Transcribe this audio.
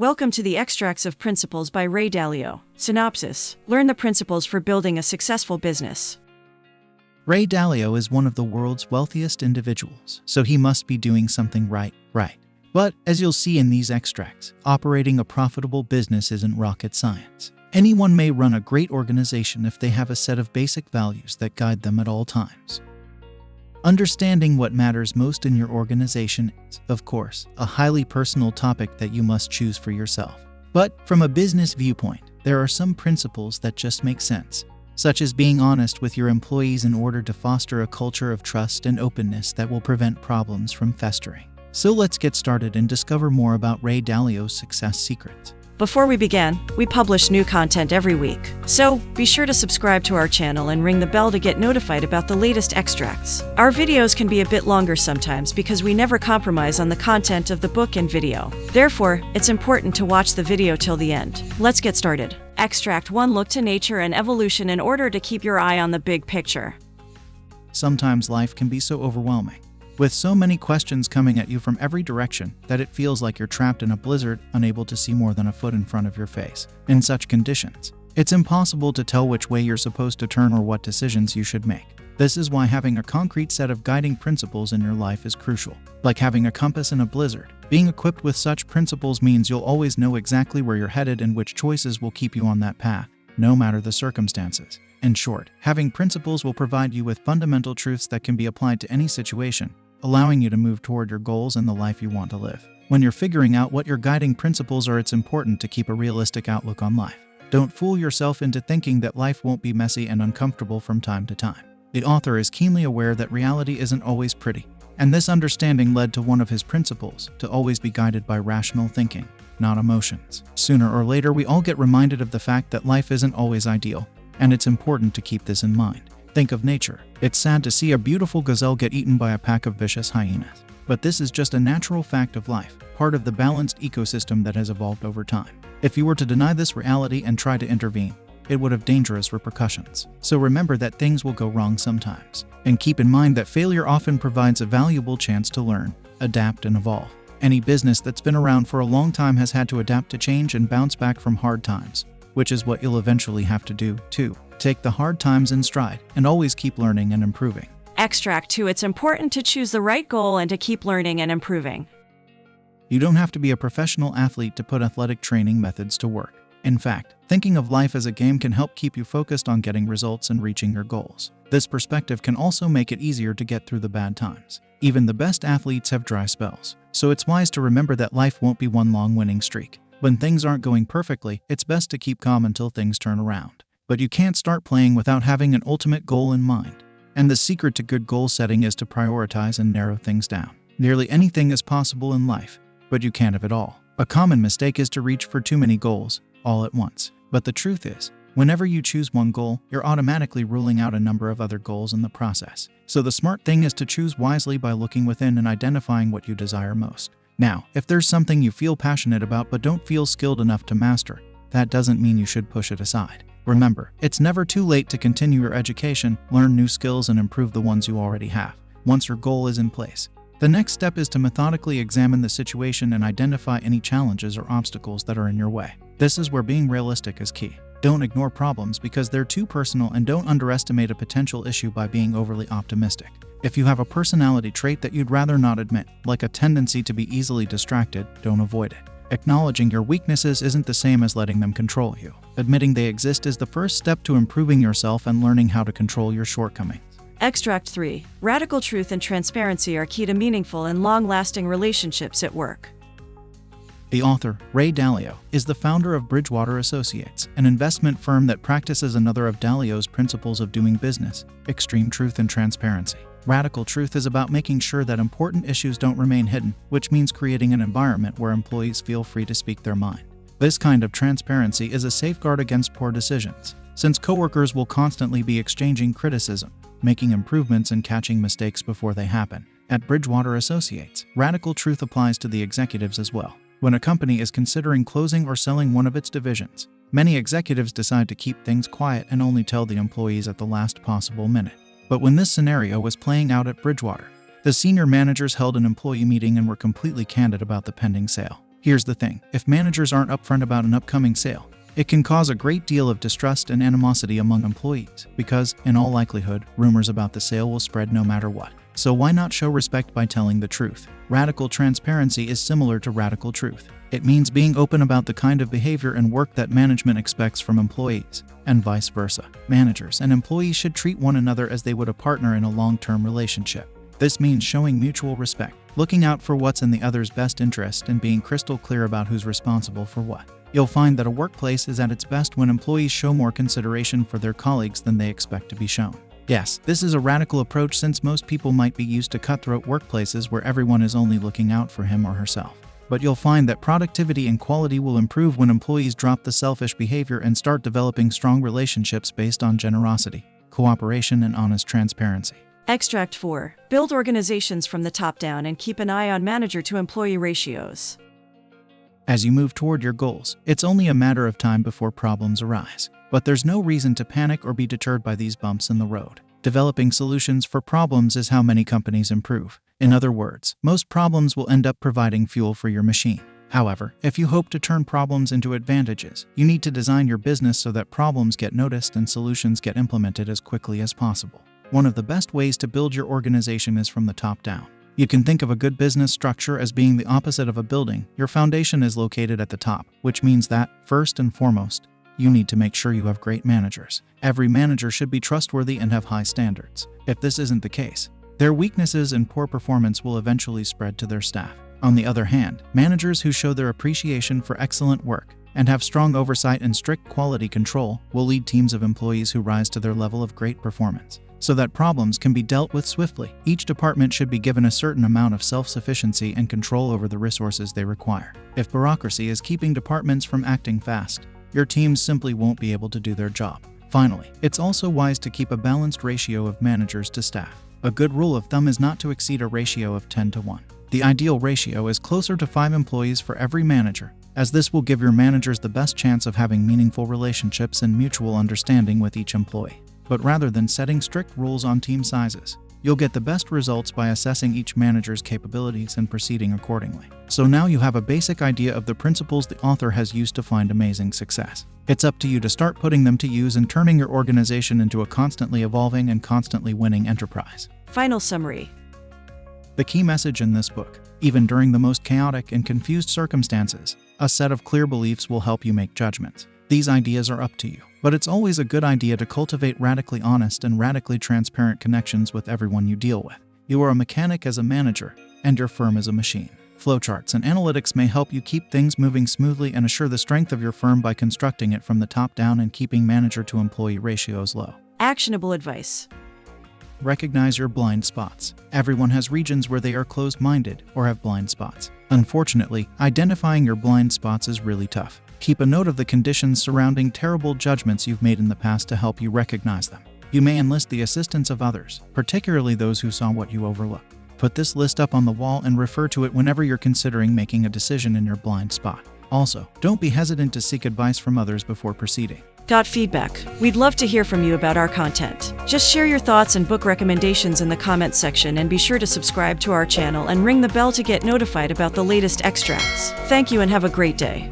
Welcome to the Extracts of Principles by Ray Dalio. Synopsis: Learn the principles for building a successful business. Ray Dalio is one of the world's wealthiest individuals, so he must be doing something right. But, as you'll see in these extracts, operating a profitable business isn't rocket science. Anyone may run a great organization if they have a set of basic values that guide them at all times. Understanding what matters most in your organization is, of course, a highly personal topic that you must choose for yourself. But, from a business viewpoint, there are some principles that just make sense, such as being honest with your employees in order to foster a culture of trust and openness that will prevent problems from festering. So let's get started and discover more about Ray Dalio's success secrets. Before we begin, we publish new content every week, so be sure to subscribe to our channel and ring the bell to get notified about the latest extracts. Our videos can be a bit longer sometimes because we never compromise on the content of the book and video. Therefore, it's important to watch the video till the end. Let's get started. Extract 1: Look to nature and evolution in order to keep your eye on the big picture. Sometimes life can be so overwhelming, with so many questions coming at you from every direction, that it feels like you're trapped in a blizzard, unable to see more than a foot in front of your face. In such conditions, it's impossible to tell which way you're supposed to turn or what decisions you should make. This is why having a concrete set of guiding principles in your life is crucial. Like having a compass in a blizzard, being equipped with such principles means you'll always know exactly where you're headed and which choices will keep you on that path, no matter the circumstances. In short, having principles will provide you with fundamental truths that can be applied to any situation, allowing you to move toward your goals and the life you want to live. When you're figuring out what your guiding principles are, it's important to keep a realistic outlook on life. Don't fool yourself into thinking that life won't be messy and uncomfortable from time to time. The author is keenly aware that reality isn't always pretty, and this understanding led to one of his principles: to always be guided by rational thinking, not emotions. Sooner or later, we all get reminded of the fact that life isn't always ideal, and it's important to keep this in mind. Think of nature. It's sad to see a beautiful gazelle get eaten by a pack of vicious hyenas. But this is just a natural fact of life, part of the balanced ecosystem that has evolved over time. If you were to deny this reality and try to intervene, it would have dangerous repercussions. So remember that things will go wrong sometimes. And keep in mind that failure often provides a valuable chance to learn, adapt, and evolve. Any business that's been around for a long time has had to adapt to change and bounce back from hard times, which is what you'll eventually have to do, too. Take the hard times in stride and always keep learning and improving. Extract 2: It's important to choose the right goal and to keep learning and improving. You don't have to be a professional athlete to put athletic training methods to work. In fact, thinking of life as a game can help keep you focused on getting results and reaching your goals. This perspective can also make it easier to get through the bad times. Even the best athletes have dry spells, so it's wise to remember that life won't be one long winning streak. When things aren't going perfectly, it's best to keep calm until things turn around. But you can't start playing without having an ultimate goal in mind. And the secret to good goal setting is to prioritize and narrow things down. Nearly anything is possible in life, but you can't have it all. A common mistake is to reach for too many goals all at once. But the truth is, whenever you choose one goal, you're automatically ruling out a number of other goals in the process. So the smart thing is to choose wisely by looking within and identifying what you desire most. Now, if there's something you feel passionate about but don't feel skilled enough to master, that doesn't mean you should push it aside. Remember, it's never too late to continue your education, learn new skills, and improve the ones you already have. Once your goal is in place, the next step is to methodically examine the situation and identify any challenges or obstacles that are in your way. This is where being realistic is key. Don't ignore problems because they're too personal, and don't underestimate a potential issue by being overly optimistic. If you have a personality trait that you'd rather not admit, like a tendency to be easily distracted, don't avoid it. Acknowledging your weaknesses isn't the same as letting them control you. Admitting they exist is the first step to improving yourself and learning how to control your shortcomings. Extract 3: Radical truth and transparency are key to meaningful and long-lasting relationships at work. The author, Ray Dalio, is the founder of Bridgewater Associates, an investment firm that practices another of Dalio's principles of doing business: extreme truth and transparency. Radical truth is about making sure that important issues don't remain hidden, which means creating an environment where employees feel free to speak their mind. This kind of transparency is a safeguard against poor decisions, since coworkers will constantly be exchanging criticism, making improvements, and catching mistakes before they happen. At Bridgewater Associates, radical truth applies to the executives as well. When a company is considering closing or selling one of its divisions, many executives decide to keep things quiet and only tell the employees at the last possible minute. But when this scenario was playing out at Bridgewater, the senior managers held an employee meeting and were completely candid about the pending sale. Here's the thing, if managers aren't upfront about an upcoming sale, it can cause a great deal of distrust and animosity among employees because, in all likelihood, rumors about the sale will spread no matter what. So why not show respect by telling the truth? Radical transparency is similar to radical truth. It means being open about the kind of behavior and work that management expects from employees, and vice versa. Managers and employees should treat one another as they would a partner in a long-term relationship. This means showing mutual respect, looking out for what's in the other's best interest, and being crystal clear about who's responsible for what. You'll find that a workplace is at its best when employees show more consideration for their colleagues than they expect to be shown. Yes, this is a radical approach since most people might be used to cutthroat workplaces where everyone is only looking out for him or herself. But you'll find that productivity and quality will improve when employees drop the selfish behavior and start developing strong relationships based on generosity, cooperation, and honest transparency. Extract 4. Build organizations from the top down and keep an eye on manager-to-employee ratios. As you move toward your goals, it's only a matter of time before problems arise. But there's no reason to panic or be deterred by these bumps in the road. Developing solutions for problems is how many companies improve. In other words, most problems will end up providing fuel for your machine. However, if you hope to turn problems into advantages, you need to design your business so that problems get noticed and solutions get implemented as quickly as possible. One of the best ways to build your organization is from the top down. You can think of a good business structure as being the opposite of a building. Your foundation is located at the top, which means that, first and foremost, you need to make sure you have great managers. Every manager should be trustworthy and have high standards. If this isn't the case, their weaknesses and poor performance will eventually spread to their staff. On the other hand, managers who show their appreciation for excellent work and have strong oversight and strict quality control will lead teams of employees who rise to their level of great performance, so that problems can be dealt with swiftly. Each department should be given a certain amount of self-sufficiency and control over the resources they require. If bureaucracy is keeping departments from acting fast, your teams simply won't be able to do their job. Finally, it's also wise to keep a balanced ratio of managers to staff. A good rule of thumb is not to exceed a ratio of 10 to 1. The ideal ratio is closer to 5 employees for every manager, as this will give your managers the best chance of having meaningful relationships and mutual understanding with each employee. But rather than setting strict rules on team sizes, you'll get the best results by assessing each manager's capabilities and proceeding accordingly. So now you have a basic idea of the principles the author has used to find amazing success. It's up to you to start putting them to use and turning your organization into a constantly evolving and constantly winning enterprise. Final summary. The key message in this book: even during the most chaotic and confused circumstances, a set of clear beliefs will help you make judgments. These ideas are up to you, but it's always a good idea to cultivate radically honest and radically transparent connections with everyone you deal with. You are a mechanic as a manager, and your firm is a machine. Flowcharts and analytics may help you keep things moving smoothly and assure the strength of your firm by constructing it from the top down and keeping manager-to-employee ratios low. Actionable advice. Recognize your blind spots. Everyone has regions where they are closed-minded or have blind spots. Unfortunately, identifying your blind spots is really tough. Keep a note of the conditions surrounding terrible judgments you've made in the past to help you recognize them. You may enlist the assistance of others, particularly those who saw what you overlooked. Put this list up on the wall and refer to it whenever you're considering making a decision in your blind spot. Also, don't be hesitant to seek advice from others before proceeding. Got feedback? We'd love to hear from you about our content. Just share your thoughts and book recommendations in the comments section, and be sure to subscribe to our channel and ring the bell to get notified about the latest extracts. Thank you and have a great day.